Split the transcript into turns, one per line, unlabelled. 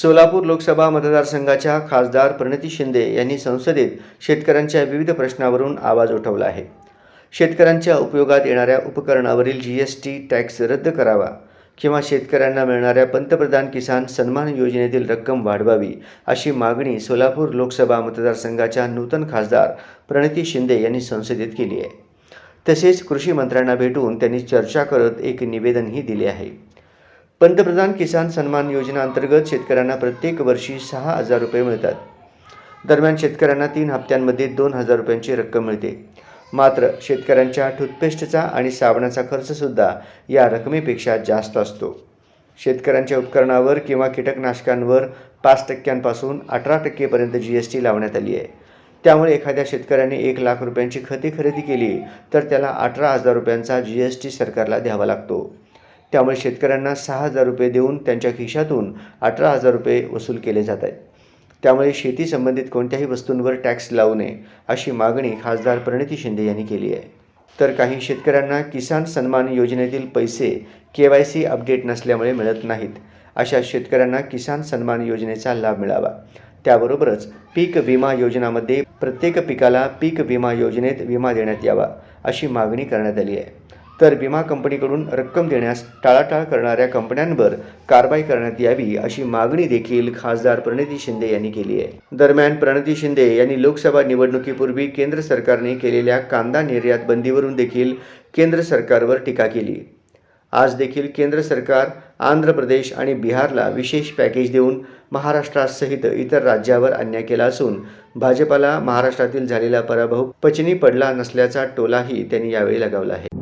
सोलापूर लोकसभा मतदारसंघाच्या खासदार प्रणिती शिंदे यांनी संसदेत शेतकऱ्यांच्या विविध प्रश्नावरून आवाज उठवला आहे. शेतकऱ्यांच्या उपयोगात येणाऱ्या उपकरणावरील GST टॅक्स रद्द करावा किंवा शेतकऱ्यांना मिळणाऱ्या पंतप्रधान किसान सन्मान योजनेतील रक्कम वाढवावी अशी मागणी सोलापूर लोकसभा मतदारसंघाच्या नूतन खासदार प्रणिती शिंदे यांनी संसदेत केली आहे. तसेच कृषी मंत्र्यांना भेटून त्यांनी चर्चा करत एक निवेदनही दिले आहे. पंतप्रधान किसान सन्मान योजना अंतर्गत शेतकऱ्यांना प्रत्येक वर्षी 6,000 रुपये मिळतात. दरम्यान शेतकऱ्यांना 3 हप्त्यांमध्ये 2,000 रुपयांची रक्कम मिळते. मात्र शेतकऱ्यांच्या टूथपेस्टचा आणि साबणाचा खर्चसुद्धा या रकमेपेक्षा जास्त असतो. शेतकऱ्यांच्या उपकरणावर किंवा कीटकनाशकांवर 5% पासून 18% GST लावण्यात आली आहे. त्यामुळे एखाद्या शेतकऱ्याने 1,00,000 रुपयांची खते खरेदी केली तर त्याला 18,000 रुपयांचा GST सरकारला द्यावा लागतो. त्यामुळे शेतकऱ्यांना 6,000 रुपये देऊन त्यांच्या खिशातून 18,000 रुपये वसूल केले जात आहेत. त्यामुळे शेती संबंधित कोणत्याही वस्तूंवर टॅक्स लावू नये अशी मागणी खासदार प्रणिती शिंदे यांनी केली आहे. तर काही शेतकऱ्यांना किसान सन्मान योजनेतील पैसे KYC अपडेट नसल्यामुळे मिळत नाहीत. अशा शेतकऱ्यांना किसान सन्मान योजनेचा लाभ मिळावा. त्याबरोबरच पीक विमा योजनामध्ये प्रत्येक पिकाला पीक विमा योजनेत विमा देण्यात यावा अशी मागणी करण्यात आली आहे. तर विमा कंपनीकडून रक्कम देण्यास टाळाटाळ करणाऱ्या कंपन्यांवर कारवाई करण्यात यावी अशी मागणी देखील खासदार प्रणिती शिंदे यांनी केली आहे. दरम्यान प्रणिती शिंदे यांनी लोकसभा निवडणुकीपूर्वी केंद्र सरकारने केलेल्या कांदा निर्यात बंदीवरून देखील केंद्र सरकारवर टीका केली. आज देखील केंद्र सरकार आंध्र प्रदेश आणि बिहारला विशेष पॅकेज देऊन महाराष्ट्रासहित इतर राज्यावर अन्याय केला असून भाजपाला महाराष्ट्रातील झालेला पराभव पचनी पडला नसल्याचा टोलाही त्यांनी यावेळी लगावला आहे.